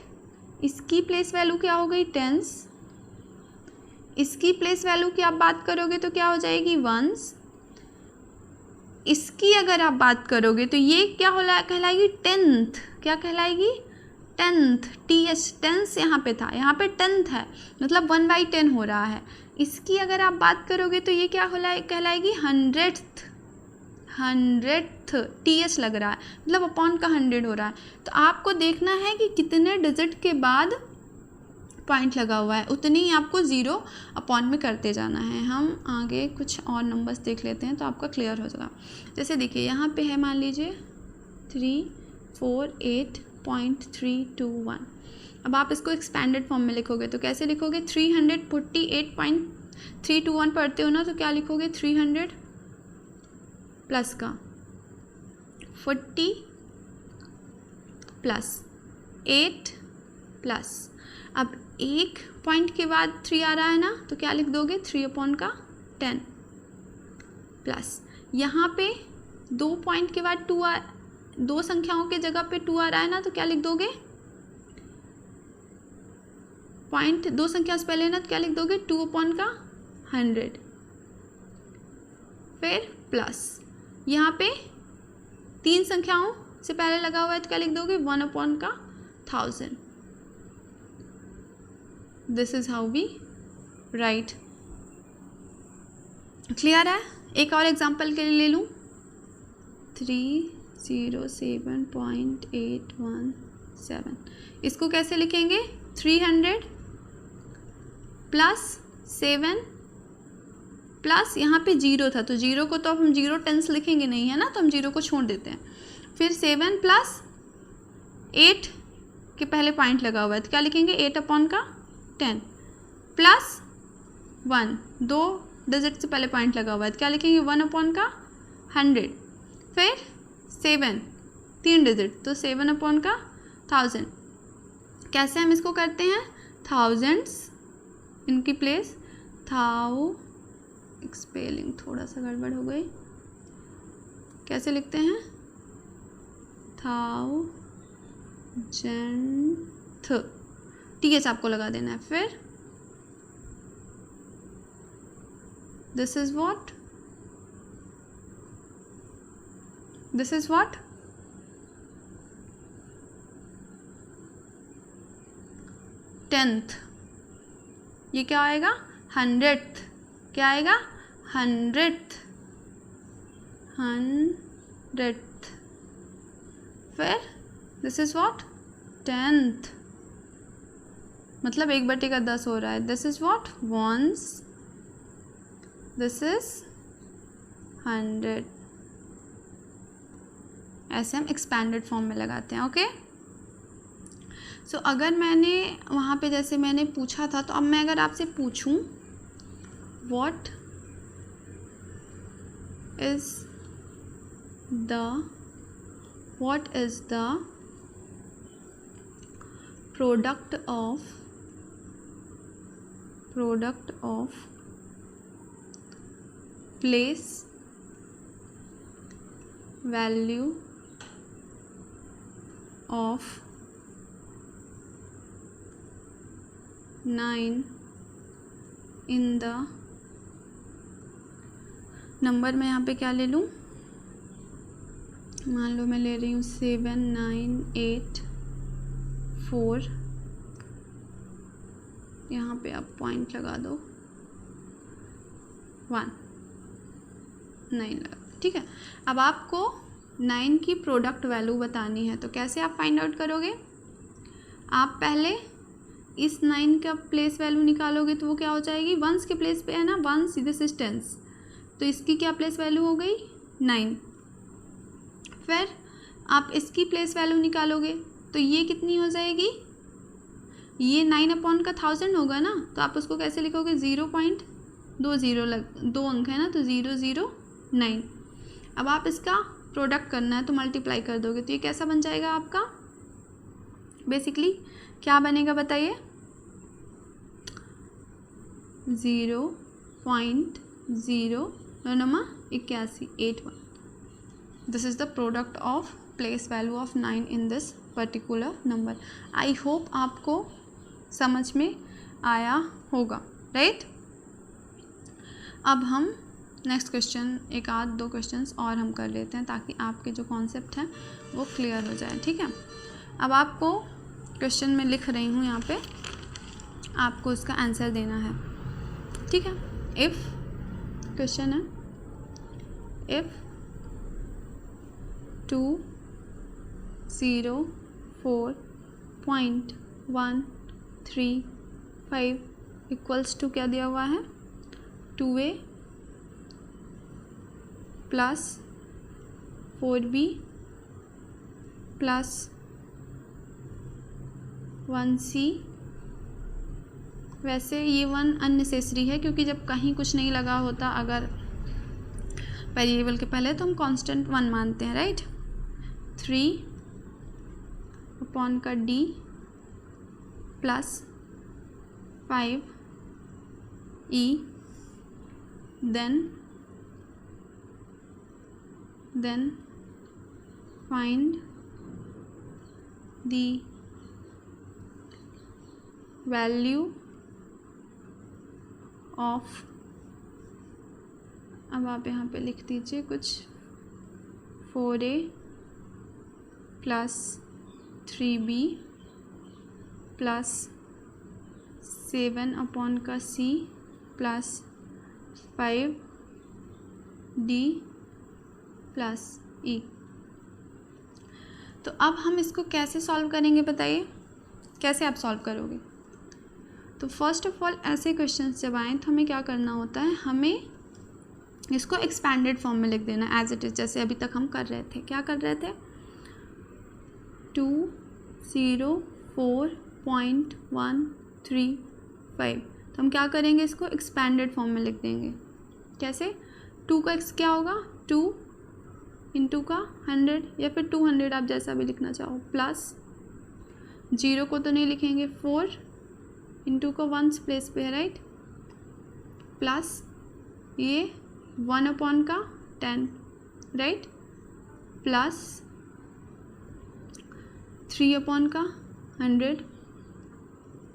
इसकी प्लेस वैल्यू क्या हो गई, 10s। इसकी प्लेस वैल्यू की आप बात करोगे तो क्या हो जाएगी, 1s। इसकी अगर आप बात करोगे तो ये क्या कहलाएगी, 10th। क्या कहलाएगी, 10th, TH, 10th यहाँ पे था, यहाँ पे 10th है, मतलब 1/10 हो रहा है। इसकी अगर आप बात करोगे तो ये क्या कहलाएगी, 100th, TH लग रहा है, मतलब अपॉन का 100 हो रहा है। तो आपको देखना है कि कितने डिजिट के बाद पॉइंट लगा हुआ है, उतनी ही आपको 0 अपॉन में करते जाना है। हम आगे कुछ और नंबर्स देख लेते हैं तो आपका क्लियर हो जाएगा। जैसे देखिए यहाँ पे है, मान लीजिए 348.321। अब आप इसको एक्सपैंडेड फॉर्म में लिखोगे तो कैसे लिखोगे, 348.321 पढ़ते हो ना, तो क्या लिखोगे, 300 प्लस का 40 प्लस 8 प्लस, अब एक पॉइंट के बाद 3 आ रहा है ना, तो क्या लिख दोगे, 3/10 प्लस, यहाँ पे 2 पॉइंट के बाद 2 संख्याओं के जगह पे 2 आ रहा है ना, तो क्या लिख दोगे, पॉइंट 2 संख्या से पहले ना, तो क्या लिख दोगे, 2/100। फिर प्लस, यहाँ पे 3 संख्याओं से पहले लगा हुआ है तो क्या लिख दोगे, 1/1000। This is how we write. Clear है। एक और एग्जांपल के लिए ले लूँ, 307.817। इसको कैसे लिखेंगे, 300 प्लस 7 प्लस, यहाँ पे 0 था तो 0 को तो हम 0 10s लिखेंगे नहीं है ना, तो हम 0 को छोड़ देते हैं। फिर 7 प्लस 8 के पहले पॉइंट लगा हुआ है तो क्या लिखेंगे, 8/10 प्लस 1, 2 डिजिट से पहले पॉइंट लगा हुआ है तो क्या लिखेंगे, 1/100। फिर 7 3 डिजिट, तो 7 अपॉन का 1000। कैसे हम इसको करते हैं, थाउजेंड्स इनकी प्लेस स्पेलिंग थोड़ा सा गड़बड़ हो गई, कैसे लिखते हैं, 1000th, ठीक है, आपको लगा देना है। फिर this is what, this is what, 10th, ये क्या आएगा, 100th, क्या आएगा, 100th, फिर दिस इज व्हाट, 10th, मतलब 1/10 हो रहा है। This is what, once, this is 100, ऐसे हम एक्सपैंडेड फॉर्म में लगाते हैं। ओके, सो अगर मैंने वहाँ पे जैसे मैंने पूछा था, तो अब मैं अगर आपसे पूछूं what is the product of place value of 9 in the number, मैं यहाँ पे क्या ले लूँ, मान लो मैं ले रही हूँ 7 9 8 4, यहाँ पे आप पॉइंट लगा दो 1 9 लगा, ठीक है। अब आपको 9 की प्रोडक्ट वैल्यू बतानी है, तो कैसे आप फाइंड आउट करोगे, आप पहले इस 9 का प्लेस वैल्यू निकालोगे, तो वो क्या हो जाएगी, वंस के प्लेस पे है ना, वंस दिस इज टेंस, तो इसकी क्या प्लेस वैल्यू हो गई, 9। फिर आप इसकी प्लेस वैल्यू निकालोगे, तो ये कितनी हो जाएगी, ये 9 अपॉन का 1000 होगा ना, तो आप उसको कैसे लिखोगे, 0.20 2 अंक है ना, तो 009। अब आप इसका प्रोडक्ट करना है, तो मल्टीप्लाई कर दोगे, तो ये कैसा बन जाएगा आपका, बेसिकली क्या बनेगा बताइए, 0.081 this is the product of place value of 9 in this particular number. I hope आपको समझ में आया होगा, राइट। अब हम नेक्स्ट क्वेश्चन, एक आध 2 क्वेश्चंस और हम कर लेते हैं, ताकि आपके जो कॉन्सेप्ट हैं वो क्लियर हो जाए, ठीक है। अब आपको क्वेश्चन में लिख रही हूँ, यहाँ पे आपको इसका आंसर देना है, ठीक है। इफ़ क्वेश्चन है, इफ़ 204.135 इक्वल्स टू क्या दिया हुआ है, 2a plus 4b plus 1c। वैसे ये 1 अननेसेसरी है, क्योंकि जब कहीं कुछ नहीं लगा होता अगर वेरिएबल के पहले, तो हम कांस्टेंट 1 मानते हैं, राइट। 3 अपॉन का d plus 5e then find the value of, अब आप यहाँ पे लिख दीजिए कुछ, 4a plus 3b plus 7 upon का c plus 5d plus e। तो अब हम इसको कैसे सॉल्व करेंगे बताइए, कैसे आप सॉल्व करोगे। तो फर्स्ट ऑफ ऑल ऐसे क्वेश्चंस जब आएँ तो हमें क्या करना होता है, हमें इसको एक्सपैंडेड फॉर्म में लिख देना एज इट इज़, जैसे अभी तक हम कर रहे थे। क्या कर रहे थे, 204.135, तो हम क्या करेंगे, इसको एक्सपैंडेड फॉर्म में लिख देंगे। कैसे, 2 का x क्या होगा, 2 इंटू का 100 या फिर 200, आप जैसा भी लिखना चाहो, प्लस 0 को तो नहीं लिखेंगे, 4 इंटू का 1 प्लेस पे है, राइट, प्लस ये 1/10, राइट, प्लस 3/100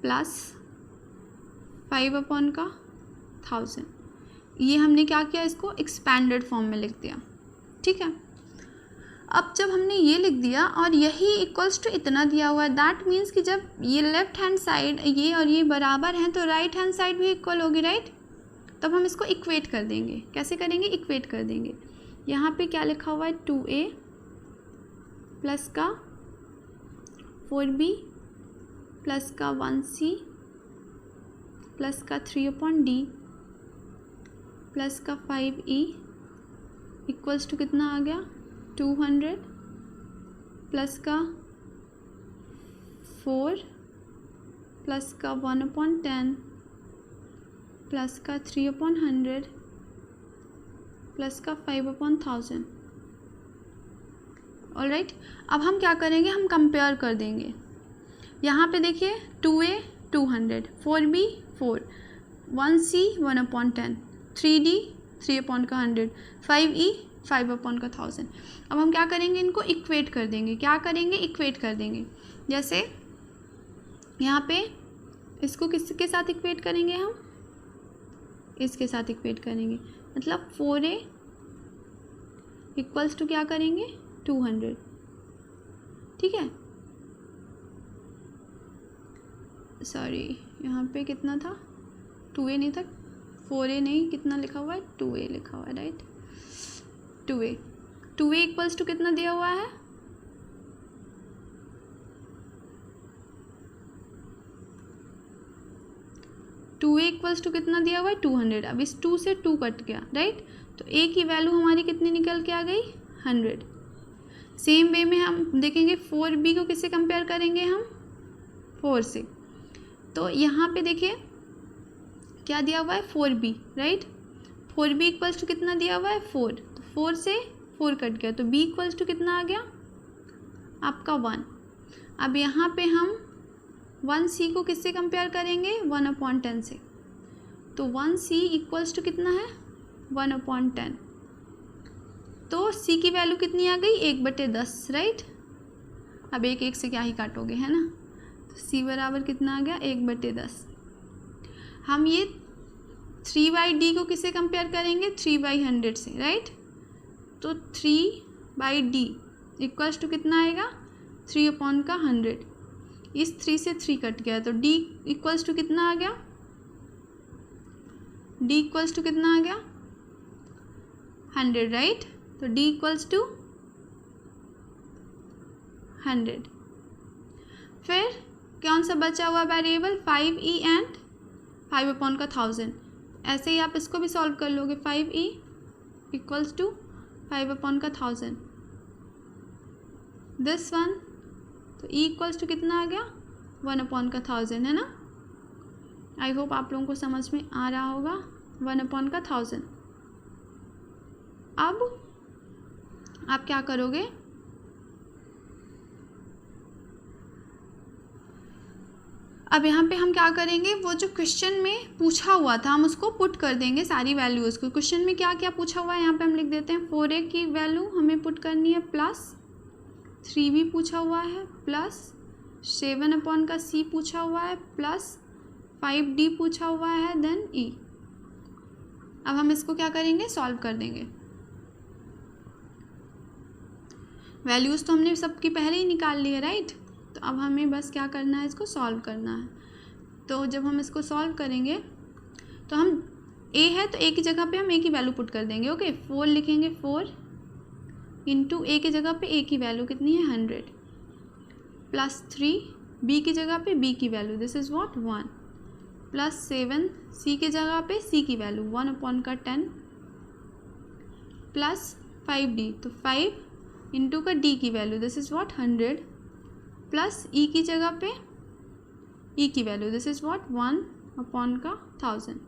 प्लस 5/1000। ये हमने क्या किया, इसको एक्सपैंडेड फॉर्म में लिख दिया, ठीक है। अब जब हमने ये लिख दिया और यही इक्वल्स टू इतना दिया हुआ है, दैट मीन्स कि जब ये लेफ्ट हैंड साइड ये और ये बराबर हैं तो राइट हैंड साइड भी इक्वल होगी, राइट। तब हम इसको इक्वेट कर देंगे। कैसे करेंगे, इक्वेट कर देंगे। यहाँ पे क्या लिखा हुआ है, 2a प्लस का 4b प्लस का 1c प्लस का 3/d प्लस का 5e इक्वल्स टू कितना आ गया, 200 प्लस का 4 प्लस का 1/10 प्लस का 3/100 प्लस का 5/1000। ऑलराइट, अब हम क्या करेंगे, हम कंपेयर कर देंगे। यहाँ पे देखिए 2a 200, 4b 4, 1c 1/10, 3d 3/100, 5e 5/1000। अब हम क्या करेंगे, इनको इक्वेट कर देंगे। क्या करेंगे, इक्वेट कर देंगे। जैसे यहाँ पे इसको किसके साथ इक्वेट करेंगे, हम इसके साथ इक्वेट करेंगे, मतलब 4a इक्वल्स टू क्या करेंगे, 200, ठीक है। सॉरी, यहाँ पे कितना था, 2a नहीं था, 4a नहीं, कितना लिखा हुआ है, 2a लिखा हुआ है, राइट। 2a इक्वल्स टू कितना दिया हुआ है, 2a इक्वल्स टू कितना दिया हुआ है, 200। अब इस 2 से 2 कट गया, राइट, तो a की वैल्यू हमारी कितनी निकल के आ गई, 100। सेम वे में हम देखेंगे 4b को किससे कंपेयर करेंगे, हम 4 से। तो यहाँ पे देखिए क्या दिया हुआ है, 4b, right. 4b equals to कितना दिया हुआ है, 4, तो 4 से 4 कट गया, तो b इक्वल्स टू कितना आ गया आपका 1। अब यहाँ पे हम 1c को किससे कंपेयर करेंगे, 1/10 से, तो 1c इक्वल्स टू कितना है, 1/10। तो c की वैल्यू कितनी आ गई, 1/10, राइट। अब 1 से क्या ही काटोगे, है ना, तो c बराबर कितना आ गया, 1/10। हम ये 3/d को किससे कंपेयर करेंगे, 3/100 से, राइट। तो 3/d इक्वल्स टू कितना आएगा, 3/100। इस 3 से 3 कट गया, तो d इक्वल्स टू कितना आ गया, d इक्वल्स टू कितना आ गया, 100, राइट। तो d इक्वल्स टू 100। फिर कौन सा बचा हुआ वेरिएबल, 5e एंड 5/1000। ऐसे ही आप इसको भी सॉल्व कर लोगे, 5e equals to 5/1000, this one, तो e इक्वल्स टू कितना आ गया, 1/1000, है ना। आई होप आप लोगों को समझ में आ रहा होगा, 1/1000। अब आप क्या करोगे, अब यहाँ पे हम क्या करेंगे, वो जो क्वेश्चन में पूछा हुआ था हम उसको पुट कर देंगे सारी वैल्यूज़ को। क्वेश्चन में क्या क्या पूछा हुआ है यहाँ पे हम लिख देते हैं। 4a की वैल्यू हमें पुट करनी है, प्लस 3b पूछा हुआ है, प्लस 7/c पूछा हुआ है, प्लस 5d पूछा हुआ है, देन e। अब हम इसको क्या करेंगे, सॉल्व कर देंगे। वैल्यूज़ तो हमने सबकी पहले ही निकाल ली है, राइट। तो अब हमें बस क्या करना है, इसको सॉल्व करना है। तो जब हम इसको सॉल्व करेंगे तो हम a है तो a की जगह पे हम a की वैल्यू पुट कर देंगे, ओके। 4 लिखेंगे, 4 इंटू a की जगह पे a की वैल्यू कितनी है, 100, प्लस 3 b की जगह पे b की value, this is what 1, plus 7 c की जगह पे c की वैल्यू 1/10, प्लस 5d, तो 5 इंटू का d की value, this is what 100, plus e की जगह पे e की वैल्यू, दिस इज़ व्हाट 1/1000,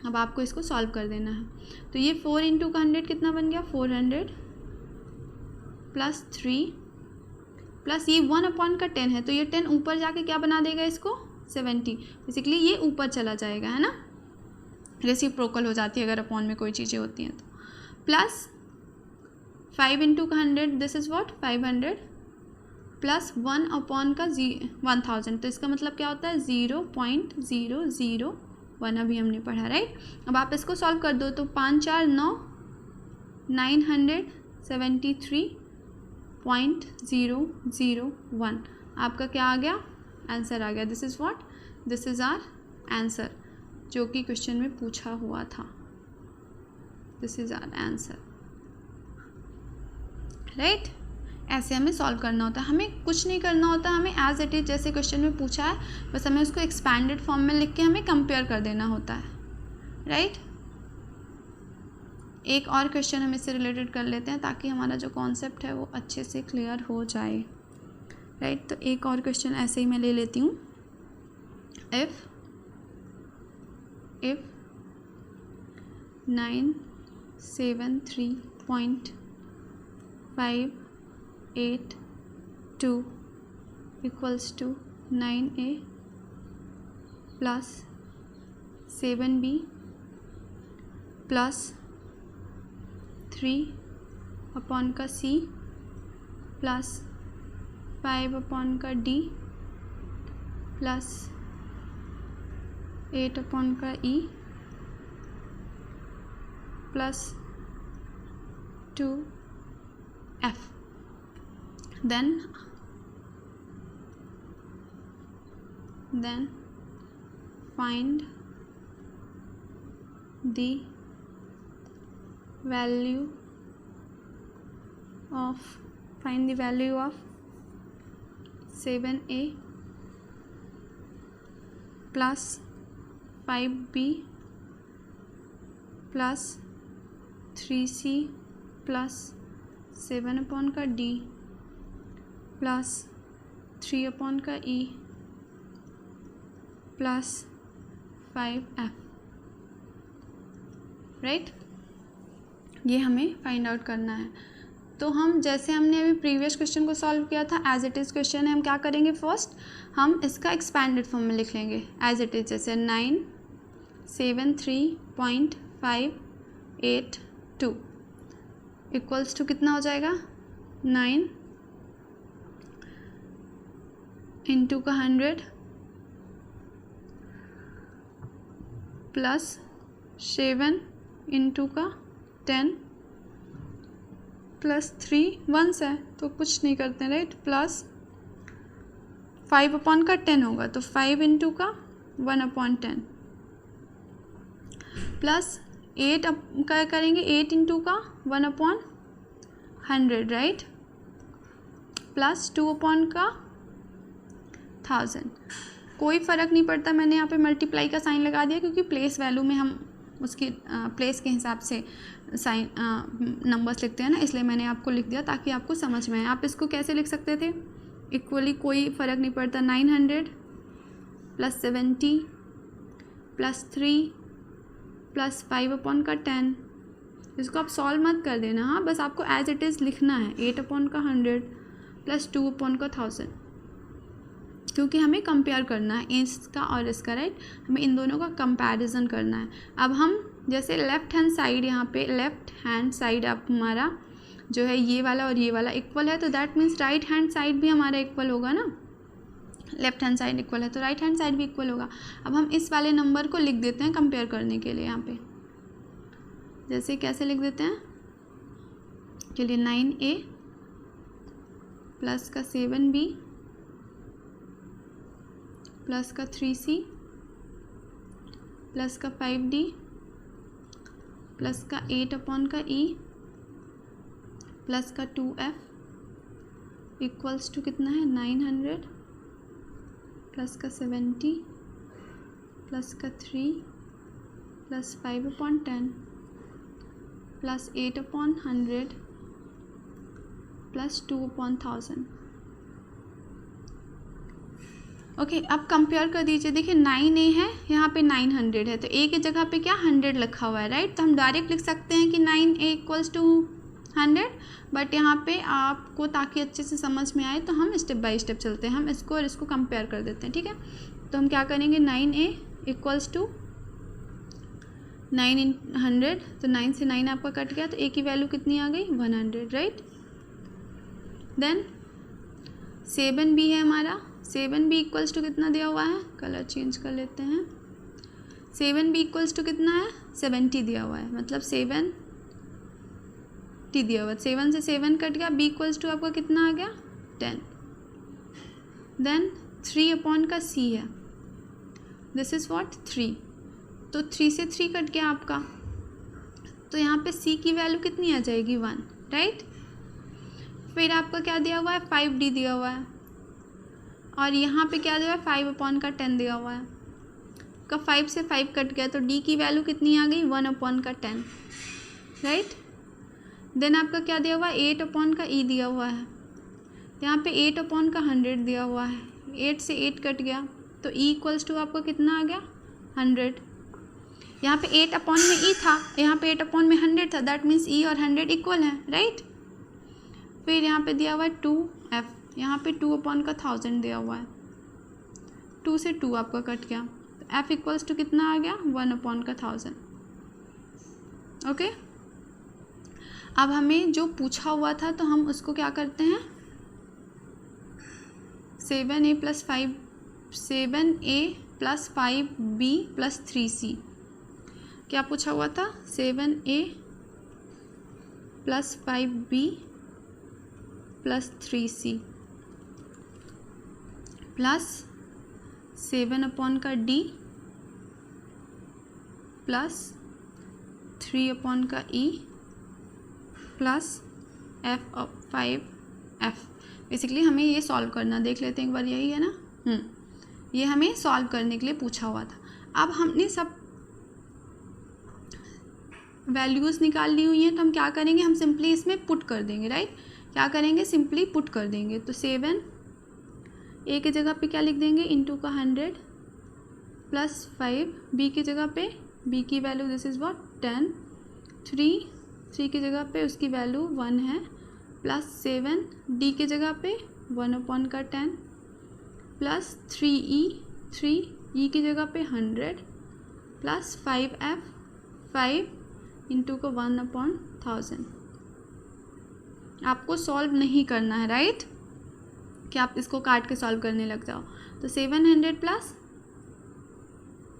अब आपको इसको सॉल्व कर देना है। तो ये 4 इंटू का 100 कितना बन गया, 400 प्लस 3 प्लस ये 1/10 है, तो ये 10 ऊपर जाके क्या बना देगा इसको, 70। बेसिकली ये ऊपर चला जाएगा, है ना, रेसिप्रोकल हो जाती है अगर अपॉन में कोई चीज़ें होती हैं तो। प्लस 5 इंटू का 100 दिस इज़ व्हाट 500 प्लस 1/1000, तो इसका मतलब क्या होता है 0.001 अभी हमने पढ़ा, राइट। अब आप इसको सॉल्व कर दो तो 5 4 9 973.001 आपका क्या आ गया, आंसर आ गया। This is what, this is our answer जो कि क्वेश्चन में पूछा हुआ था। This is our answer, right. ऐसे हमें सॉल्व करना होता है, हमें कुछ नहीं करना होता, हमें एज इट इज़ जैसे क्वेश्चन में पूछा है बस हमें उसको एक्सपैंडेड फॉर्म में लिख के हमें कंपेयर कर देना होता है, राइट। एक और क्वेश्चन हम इससे रिलेटेड कर लेते हैं ताकि हमारा जो कॉन्सेप्ट है वो अच्छे से क्लियर हो जाए, राइट। तो एक और क्वेश्चन ऐसे ही मैं ले लेती हूँ। If 973.582 equals to 9a plus 7b plus 3/c plus 5/d plus 8/e plus 2f, then find the value of 7a plus 5b plus 3c plus 7/d plus 3/e plus 5f, right. ये हमें find out करना है। तो हम जैसे हमने अभी previous question को सॉल्व किया था, एज इट इज़ क्वेश्चन है, हम क्या करेंगे, फर्स्ट हम इसका एक्सपैंडेड फॉर्म में लिख लेंगे एज इट इज़, जैसे 973.582 इक्वल्स टू कितना हो जाएगा, 9 इंटू का 100 प्लस 7 इंटू का 10 प्लस 3 1s है तो कुछ नहीं करते, राइट। प्लस 5/10 होगा तो 5 इंटू का 1/10 प्लस 8 क्या करेंगे, 8 इंटू का 1/100, राइट। प्लस 2/1000, कोई फ़र्क नहीं पड़ता, मैंने यहाँ पे मल्टीप्लाई का साइन लगा दिया क्योंकि प्लेस वैल्यू में हम उसकी प्लेस के हिसाब से साइन नंबर्स लिखते हैं ना, इसलिए मैंने आपको लिख दिया ताकि आपको समझ में आए। आप इसको कैसे लिख सकते थे, इक्वली, कोई फ़र्क नहीं पड़ता, 900 प्लस 70 प्लस 3 प्लस 5/10, इसको आप सॉल्व मत कर देना, हाँ, बस आपको एज इट इज़ लिखना है 8/100 प्लस 2/1000, क्योंकि हमें कंपेयर करना है इसका और इसका, राइट। हमें इन दोनों का कंपैरिजन करना है। अब हम जैसे लेफ़्ट हैंड साइड, यहाँ पे लेफ़्ट हैंड साइड अब हमारा जो है ये वाला और ये वाला इक्वल है, तो that means right hand side भी हमारा इक्वल होगा ना। लेफ़्ट हैंड साइड इक्वल है तो राइट हैंड साइड भी इक्वल होगा। अब हम इस वाले नंबर को लिख देते हैं कंपेयर करने के लिए, यहाँ पे जैसे कैसे लिख देते हैं, चलिए 9a प्लस का 7b प्लस का 3c प्लस का 5d प्लस का 8/e प्लस का 2f इक्वल्स टू कितना है, 900 प्लस का 70 प्लस का 3 प्लस 5/10 प्लस 8/100 प्लस 2/1000, ओके, अब कंपेयर कर दीजिए। देखिए 9A है, यहाँ पे 900 है, तो A की जगह पे क्या 100 लिखा हुआ है, राइट। तो हम डायरेक्ट लिख सकते हैं कि 9A इक्वल्स टू 100, बट यहाँ पे आपको ताकि अच्छे से समझ में आए तो हम स्टेप बाय स्टेप चलते हैं। हम इसको और इसको कंपेयर कर देते हैं, ठीक है। तो हम क्या करेंगे, 9A इक्वल्स टू 9 इन 100, तो 9 से 9 आपका कट गया, तो A की वैल्यू कितनी आ गई 100, राइट। देन 7B है हमारा, 7B इक्वल्स टू कितना दिया हुआ है, कलर चेंज कर लेते हैं। 7B इक्वल्स टू कितना है 70 दिया हुआ है, मतलब 7T दिया हुआ है। 7 से 7 कट गया, B इक्वल्स टू आपका कितना आ गया 10। देन 3 अपॉन का C है, दिस इज़ व्हाट 3, तो 3 से 3 कट गया आपका, तो यहाँ पे C की वैल्यू कितनी आ जाएगी 1, राइट। फिर आपका क्या दिया हुआ है 5D दिया हुआ है, और यहाँ पे क्या दिया हुआ है 5 अपॉन का 10 दिया हुआ है। का 5 से 5 कट गया, तो D की वैल्यू कितनी आ गई 1 अपॉन का 10, राइट। देन आपका क्या दिया हुआ है 8 अपॉन का E दिया हुआ है, यहाँ पे 8 अपॉन का 100 दिया हुआ है, 8 से 8 कट गया, तो E इक्वल्स टू आपका कितना आ गया 100। यहाँ पे 8 अपॉन में E था, यहाँ पे 8 अपॉन में 100 था, दैट मीन्स E और 100 इक्वल है, राइट। फिर यहाँ पे दिया हुआ है 2F, यहाँ पे 2 अपॉन का 1000 दिया हुआ है, 2 से 2 आपका कट गया, तो F इक्वल्स टू कितना आ गया 1 अपॉन का 1000, ओके। अब हमें जो पूछा हुआ था तो हम उसको क्या करते हैं 7A plus 5B plus 3C, क्या पूछा हुआ था 7A plus 5B plus 3C plus 7 upon का D प्लस 3 अपॉन का E प्लस F5F। बेसिकली हमें ये सॉल्व करना, देख लेते हैं एक बार, यही है ना, ये हमें सॉल्व करने के लिए पूछा हुआ था। अब हमने सब वैल्यूज़ निकाल ली हुई हैं, तो हम क्या करेंगे, हम सिंपली इसमें पुट कर देंगे, राइट। क्या करेंगे, सिंपली पुट कर देंगे, तो 7A की जगह पे क्या लिख देंगे इंटू का 100 प्लस 5B की जगह पे B की वैल्यू दिस इज़ व्हाट 10, 3 की जगह पे उसकी वैल्यू 1 है, प्लस 7D की जगह पे 1 अपॉन का 10 प्लस 3E की जगह पे 100 प्लस 5F 5 इंटू का 1 अपॉन 1000। आपको सॉल्व नहीं करना है, राइट, कि आप इसको काट के सॉल्व करने लग जाओ। तो 700 प्लस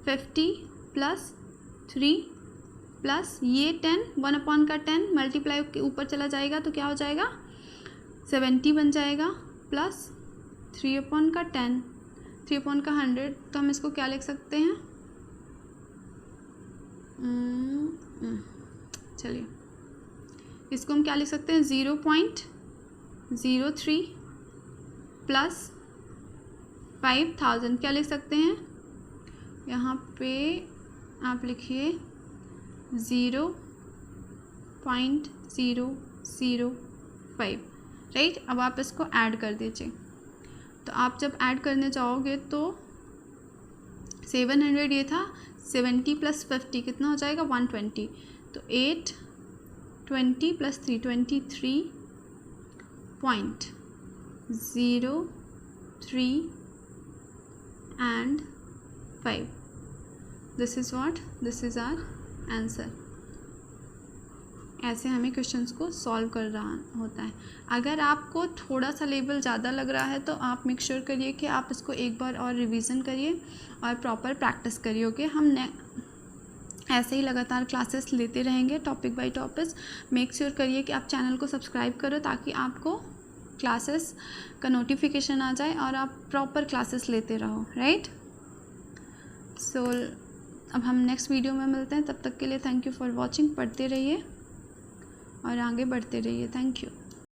50 प्लस 3 प्लस ये 10, 1 अपॉन का 10 मल्टीप्लाई के ऊपर चला जाएगा तो क्या हो जाएगा 70 बन जाएगा, प्लस 3 अपॉन का 10, 3 अपॉन का 100, तो हम इसको क्या लिख सकते हैं, चलिए इसको हम क्या लिख सकते हैं 0.03 प्लस 5000, क्या लिख सकते हैं, यहाँ पे आप लिखिए 0.005, राइट। अब आप इसको ऐड कर दीजिए, तो आप जब ऐड करने जाओगे तो 700 ये था, 70 प्लस 50 कितना हो जाएगा 120, तो 8 20 plus 3 23.03 and 5, this is what, this is our answer. ऐसे हमें क्वेश्चंस को सॉल्व कर रहा होता है। अगर आपको थोड़ा सा लेवल ज़्यादा लग रहा है तो आप मेक श्योर करिए कि आप इसको एक बार और रिवीजन करिए और प्रॉपर प्रैक्टिस करिए, ओके। हम ऐसे ही लगातार क्लासेस लेते रहेंगे topic by topic. Make sure करिए कि आप चैनल को सब्सक्राइब करो ताकि आपको क्लासेस का नोटिफिकेशन आ जाए और आप प्रॉपर क्लासेस लेते रहो, राइट। सो अब हम नेक्स्ट वीडियो में मिलते हैं, तब तक के लिए थैंक यू फॉर वॉचिंग। पढ़ते रहिए और आगे बढ़ते रहिए, थैंक यू।